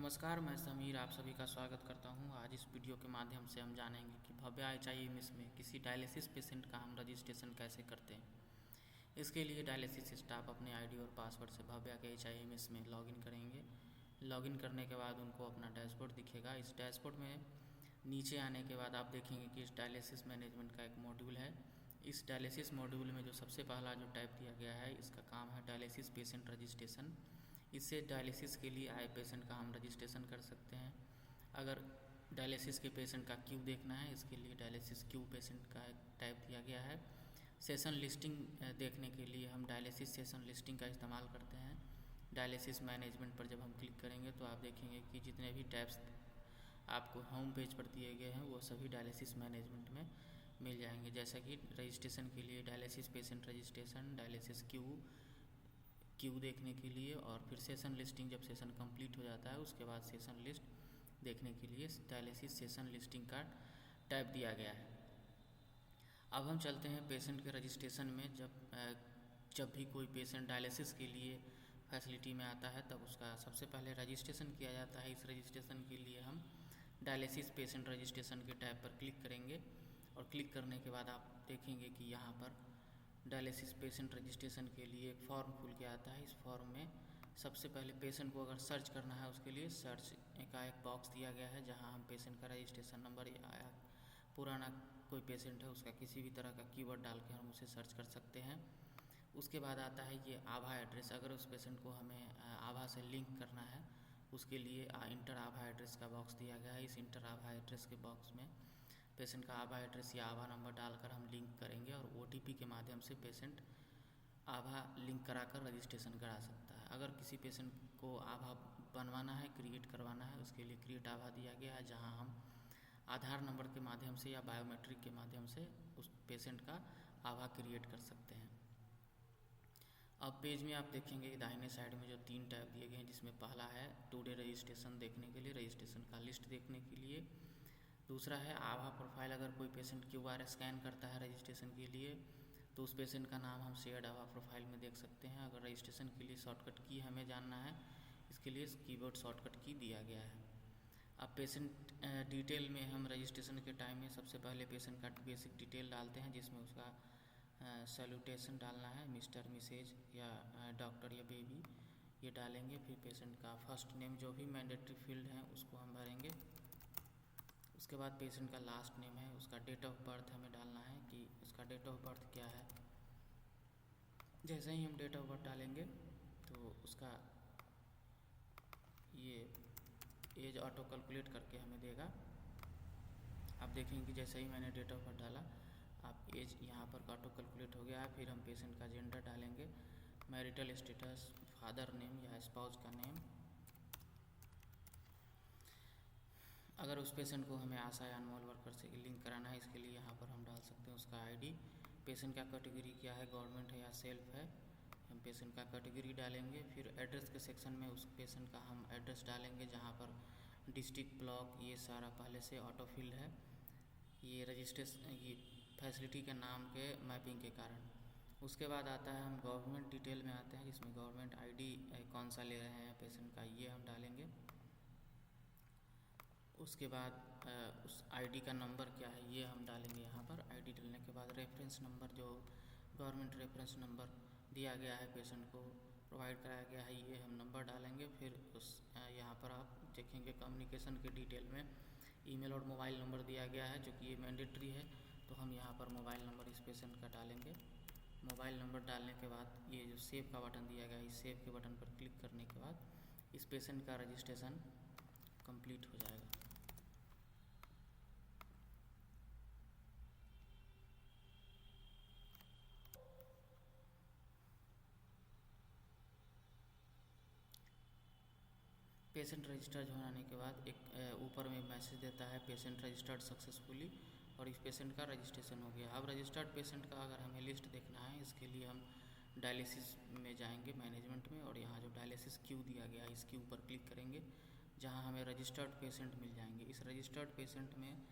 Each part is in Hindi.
नमस्कार, मैं समीर आप सभी का स्वागत करता हूं। आज इस वीडियो के माध्यम से हम जानेंगे कि भव्य IHIMS में किसी डायलिसिस पेशेंट का हम रजिस्ट्रेशन कैसे करते हैं। इसके लिए डायलिसिस स्टाफ अपने आईडी और पासवर्ड से भव्य के IHIMS में लॉगिन करेंगे। लॉगिन करने के बाद उनको अपना डैशबोर्ड दिखेगा। इस डैशबोर्ड में नीचे आने के बाद आप देखेंगे कि इस डायलिसिस मैनेजमेंट का एक मॉड्यूल है। इस डायलिसिस मॉड्यूल में जो सबसे पहला जो टाइप दिया गया है, इसका काम है डायलिसिस पेशेंट रजिस्ट्रेशन। इससे डायलिसिस के लिए आए पेशेंट का हम रजिस्ट्रेशन कर सकते हैं। अगर डायलिसिस के पेशेंट का क्यू देखना है, इसके लिए डायलिसिस क्यू पेशेंट का एक टाइप दिया गया है। सेशन लिस्टिंग देखने के लिए हम डायलिसिस सेशन लिस्टिंग का इस्तेमाल करते हैं। डायलिसिस मैनेजमेंट पर जब हम क्लिक करेंगे तो आप देखेंगे कि जितने भी टैब्स आपको होम पेज पर दिए गए हैं वो सभी डायलिसिस मैनेजमेंट में मिल जाएंगे। जैसा कि रजिस्ट्रेशन के लिए dialysis patient registration, dialysis Q देखने के लिए, और फिर सेशन लिस्टिंग जब सेशन कंप्लीट हो जाता है उसके बाद सेशन लिस्ट देखने के लिए डायलिसिस सेशन लिस्टिंग का टैब दिया गया है। अब हम चलते हैं पेशेंट के रजिस्ट्रेशन में। जब भी कोई पेशेंट डायलिसिस के लिए फैसिलिटी में आता है तब उसका सबसे पहले रजिस्ट्रेशन किया जाता है। इस रजिस्ट्रेशन के लिए हम डायलिसिस पेशेंट रजिस्ट्रेशन के टैब पर क्लिक करेंगे और क्लिक करने के बाद आप देखेंगे कि यहाँ पर डायलिसिस पेशेंट रजिस्ट्रेशन के लिए एक फॉर्म खुल के आता है। इस फॉर्म में सबसे पहले पेशेंट को अगर सर्च करना है उसके लिए सर्च का एक बॉक्स दिया गया है, जहां हम पेशेंट का रजिस्ट्रेशन नंबर या पुराना कोई पेशेंट है उसका किसी भी तरह का कीवर्ड डाल के हम उसे सर्च कर सकते हैं। उसके बाद आता है ये आभा एड्रेस। अगर उस पेशेंट को हमें आभा से लिंक करना है उसके लिए इंटर आभा एड्रेस का बॉक्स दिया गया है। इस इंटर आभा एड्रेस के बॉक्स में पेशेंट का आभा एड्रेस या आभा नंबर डालकर हम लिंक करेंगे और OTP के माध्यम से पेशेंट आभा लिंक कराकर रजिस्ट्रेशन करा सकता है। अगर किसी पेशेंट को आभा बनवाना है, क्रिएट करवाना है, उसके लिए क्रिएट आभा दिया गया है, जहां हम आधार नंबर के माध्यम से या बायोमेट्रिक के माध्यम से उस पेशेंट का आभा क्रिएट कर सकते हैं। अब पेज में आप देखेंगे कि दाहिने साइड में जो 3 टैब दिए गए हैं, जिसमें पहला है टुडे रजिस्ट्रेशन देखने के लिए, रजिस्ट्रेशन का लिस्ट देखने के लिए। दूसरा है आभा प्रोफाइल। अगर कोई पेशेंट QR स्कैन करता है रजिस्ट्रेशन के लिए तो उस पेशेंट का नाम हम शेयर्ड आभा प्रोफाइल में देख सकते हैं। अगर रजिस्ट्रेशन के लिए शॉर्टकट की हमें जानना है, इसके लिए कीबोर्ड शॉर्टकट की दिया गया है। अब पेशेंट डिटेल में हम रजिस्ट्रेशन के टाइम में सबसे पहले पेशेंट का बेसिक डिटेल डालते हैं, जिसमें उसका सैल्यूटेशन डालना है, मिस्टर, मिसेज या डॉक्टर या बेबी, ये डालेंगे। फिर पेशेंट का फर्स्ट नेम, जो भी मैंडेटरी फील्ड है उसको हम भरेंगे। उसके बाद पेशेंट का लास्ट नेम है, उसका डेट ऑफ बर्थ हमें डालना है कि उसका डेट ऑफ बर्थ क्या है। जैसे ही हम डेट ऑफ बर्थ डालेंगे तो उसका ये एज ऑटो कैलकुलेट करके हमें देगा। आप देखेंगे कि जैसे ही मैंने डेट ऑफ बर्थ डाला आप एज यहाँ पर ऑटो कैलकुलेट हो गया है। फिर हम पेशेंट का जेंडर डालेंगे, मैरिटल स्टेटस, फादर नेम या स्पाउस का नेम। अगर उस पेशेंट को हमें आशा या अनमोल वर्कर से लिंक कराना है, इसके लिए यहाँ पर हम डाल सकते हैं उसका ID। पेशेंट का कैटेगरी क्या है, गवर्नमेंट है या सेल्फ है, हम पेशेंट का कैटेगरी डालेंगे। फिर एड्रेस के सेक्शन में उस पेशेंट का हम एड्रेस डालेंगे, जहाँ पर डिस्ट्रिक्ट, ब्लॉक, ये सारा पहले से ऑटो फिल्ड है। ये रजिस्ट्रेशन, ये फैसिलिटी के नाम के मैपिंग के कारण। उसके बाद आता है हम गवर्नमेंट डिटेल में आते हैं, जिसमें गवर्नमेंट ID कौन सा ले रहे हैं पेशेंट का, ये हम डालेंगे। उसके बाद उस ID का नंबर क्या है ये हम डालेंगे यहाँ पर। ID डालने के बाद रेफरेंस नंबर, जो गवर्नमेंट रेफरेंस नंबर दिया गया है पेशेंट को, प्रोवाइड कराया गया है, ये हम नंबर डालेंगे। फिर उस यहाँ पर आप देखेंगे कम्युनिकेशन के डिटेल में ईमेल और मोबाइल नंबर दिया गया है, जो कि ये मैंडेटरी है, तो हम यहाँ पर मोबाइल नंबर इस पेशेंट का डालेंगे। मोबाइल नंबर डालने के बाद ये जो सेव का बटन दिया गया है, इस सेव के बटन पर क्लिक करने के बाद इस पेशेंट का रजिस्ट्रेशन कंप्लीट हो जाएगा। पेशेंट रजिस्टर्ड होने के बाद एक ऊपर में मैसेज देता है पेशेंट रजिस्टर्ड सक्सेसफुली, और इस पेशेंट का रजिस्ट्रेशन हो गया। अब रजिस्टर्ड पेशेंट का अगर हमें लिस्ट देखना है, इसके लिए हम डायलिसिस में जाएंगे, मैनेजमेंट में, और यहाँ जो डायलिसिस क्यू दिया गया है इस क्यू पर क्लिक करेंगे, जहाँ हमें रजिस्टर्ड पेशेंट मिल जाएंगे। इस रजिस्टर्ड पेशेंट में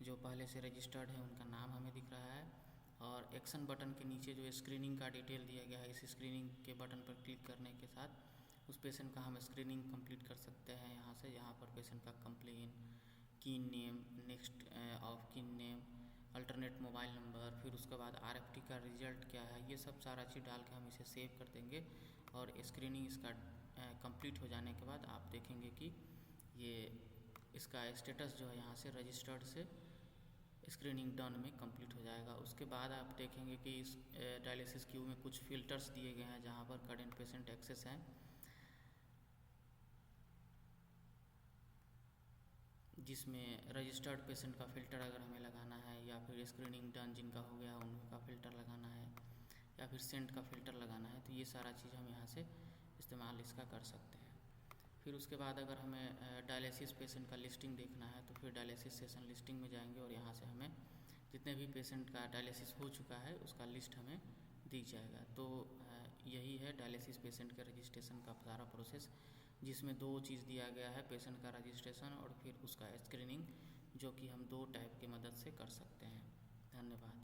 जो पहले से रजिस्टर्ड है उनका नाम हमें दिख रहा है, और एक्शन बटन के नीचे जो स्क्रीनिंग का डिटेल दिया गया है, इस स्क्रीनिंग के बटन पर क्लिक करने के साथ उस पेशेंट का हम स्क्रीनिंग कंप्लीट कर सकते हैं यहाँ पर पेशेंट का कंप्लेन, कीन नेम, नेक्स्ट ऑफ कीन नेम, अल्टरनेट मोबाइल नंबर, फिर उसके बाद RFT का रिजल्ट क्या है, ये सब सारा चीज़ डाल के हम इसे सेव कर देंगे। और स्क्रीनिंग इसका कंप्लीट हो जाने के बाद आप देखेंगे कि ये इसका स्टेटस जो है यहाँ से रजिस्टर्ड से स्क्रीनिंग डन में कंप्लीट हो जाएगा। उसके बाद आप देखेंगे कि इस डायलिसिस क्यू में कुछ फ़िल्टर्स दिए गए हैं जहाँ पर करेंट पेशेंट एक्सेस हैं, जिसमें रजिस्टर्ड पेशेंट का फ़िल्टर अगर हमें लगाना है, या फिर स्क्रीनिंग डन जिनका हो गया उनका फ़िल्टर लगाना है, या फिर सेंट का फ़िल्टर लगाना है, तो ये सारा चीज़ हम यहाँ से इस्तेमाल इसका कर सकते हैं। फिर उसके बाद अगर हमें डायलिसिस पेशेंट का लिस्टिंग देखना है तो फिर डायलिसिस सेशन लिस्टिंग में जाएंगे और यहाँ से हमें जितने भी पेशेंट का डायलिसिस हो चुका है उसका लिस्ट हमें दिख जाएगा। तो यही है डायलिसिस पेशेंट के रजिस्ट्रेशन का सारा प्रोसेस, जिसमें 2 चीज़ दिया गया है, पेशेंट का रजिस्ट्रेशन और फिर उसका स्क्रीनिंग, जो कि हम 2 टाइप की मदद से कर सकते हैं। धन्यवाद।